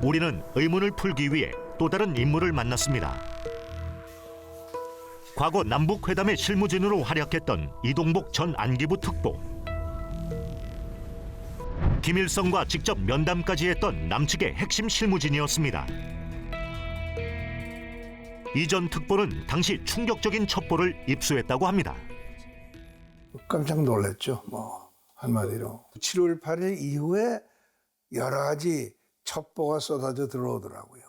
우리는 의문을 풀기 위해 또 다른 인물을 만났습니다. 과거 남북회담의 실무진으로 활약했던 이동복 전 안기부 특보. 김일성과 직접 면담까지 했던 남측의 핵심 실무진이었습니다. 이 전 특보는 당시 충격적인 첩보를 입수했다고 합니다. 깜짝 놀랐죠. 한마디로 7월 8일 이후에 여러 가지 첩보가 쏟아져 들어오더라고요.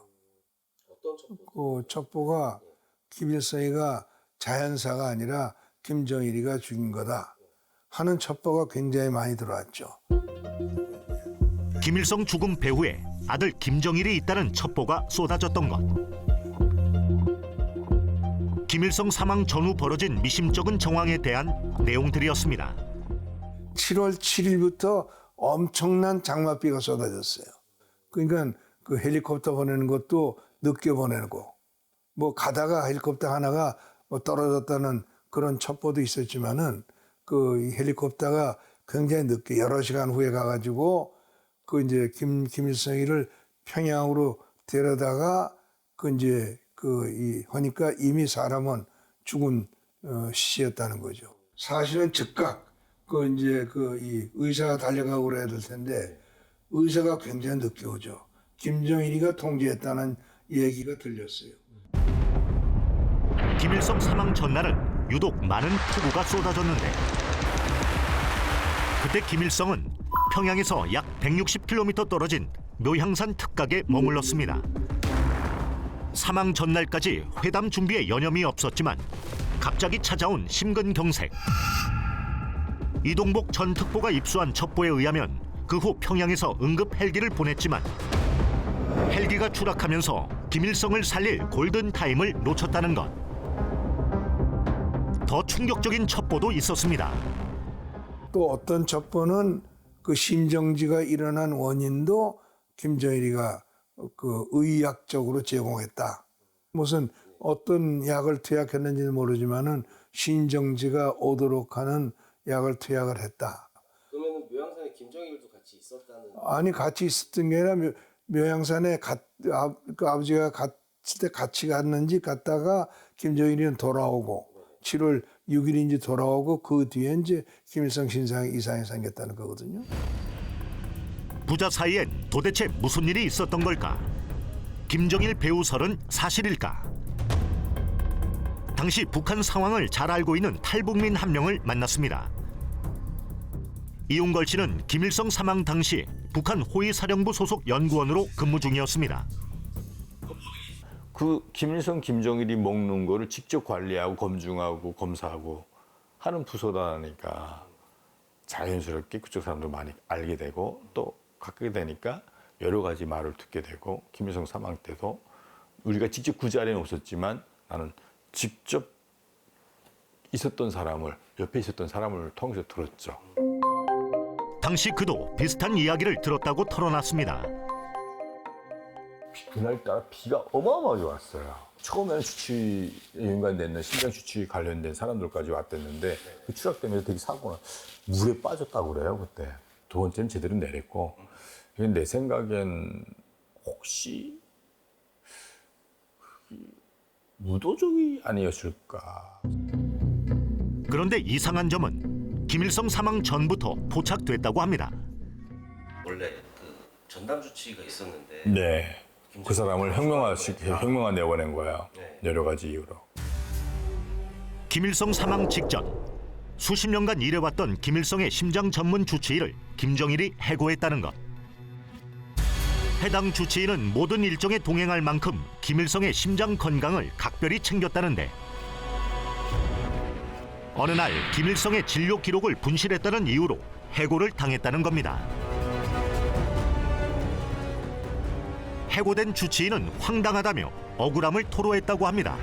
어떤 첩보? 그 첩보가 김일성이가 자연사가 아니라 김정일이가 죽인 거다 하는 첩보가 굉장히 많이 들어왔죠. 김일성 죽음 배후에 아들 김정일이 있다는 첩보가 쏟아졌던 것. 김일성 사망 전후 벌어진 미심쩍은 정황에 대한 내용들이었습니다. 7월 7일부터 엄청난 장맛비가 쏟아졌어요. 그러니까 그 헬리콥터 보내는 것도 늦게 보내고 가다가 헬리콥터 하나가 떨어졌다는 그런 첩보도 있었지만은 그 헬리콥터가 굉장히 늦게 여러 시간 후에 가가지고 이제 김일성이를 평양으로 데려다가 하니까 이미 사람은 죽은 시였다는 거죠. 사실은 즉각 이 의사가 달려가고 그래야 될 텐데 의사가 굉장히 늦게 오죠. 김정일이가 통제했다는 얘기가 들렸어요. 김일성 사망 전날은 유독 많은 폭우가 쏟아졌는데 그때 김일성은 평양에서 약 160km 떨어진 묘향산 특각에 머물렀습니다. 사망 전날까지 회담 준비에 여념이 없었지만 갑자기 찾아온 심근경색. 이동복 전 특보가 입수한 첩보에 의하면 그 후 평양에서 응급 헬기를 보냈지만 헬기가 추락하면서 김일성을 살릴 골든타임을 놓쳤다는 것. 더 충격적인 첩보도 있었습니다. 또 어떤 첩보는 그 심정지가 일어난 원인도 김정일이가 의학적으로 제공했다. 무슨 어떤 약을 투약했는지는 모르지만은 심정지가 오도록 하는 약을 투약을 했다. 그러면 묘향산에 김정일도 같이 있었다는? 아니 같이 있었던 게 아니라 묘향산에 그 아버지가 갔을 때 같이 갔다가 김정일이는 돌아오고 7월 6일인지 돌아오고 그 뒤에 이제 김일성 신상에 이상이 생겼다는 거거든요. 부자 사이엔 도대체 무슨 일이 있었던 걸까? 김정일 배우설은 사실일까? 당시 북한 상황을 잘 알고 있는 탈북민 한 명을 만났습니다. 이용걸 씨는 김일성 사망 당시 북한 호위사령부 소속 연구원으로 근무 중이었습니다. 그 김일성, 김정일이 먹는 거를 직접 관리하고 검증하고 검사하고 하는 부서다니까 자연스럽게 그쪽 사람도 많이 알게 되고 또 갖게 되니까 여러 가지 말을 듣게 되고 김일성 사망 때도 우리가 직접 그 자리에는 없었지만 나는 직접 있었던 사람을 옆에 있었던 사람을 통해서 들었죠. 당시 그도 비슷한 이야기를 들었다고 털어놨습니다. 그날따라 비가 어마어마하게 왔어요. 처음에는 주치에 연관된 심장 주치 관련된 사람들까지 왔댔는데 그 추락되면서 되게 사고가 물에 빠졌다고 그래요 그때. 두 번째는 제대로 내렸고 내 생각엔 혹시 무도족이 아니었을까. 그런데 이상한 점은 김일성 사망 전부터 포착됐다고 합니다. 원래 그 전담 주치의가 있었는데 네. 그 사람을 혁명화 내보낸 거예요. 네. 여러 가지 이유로. 김일성 사망 직전 수십 년간 일해왔던 김일성의 심장 전문 주치의를 김정일이 해고했다는 것. 해당 주치의는 모든 일정에 동행할 만큼 김일성의 심장 건강을 각별히 챙겼다는데 어느 날 김일성의 진료 기록을 분실했다는 이유로 해고를 당했다는 겁니다. 해고된 주치의는 황당하다며 억울함을 토로했다고 합니다.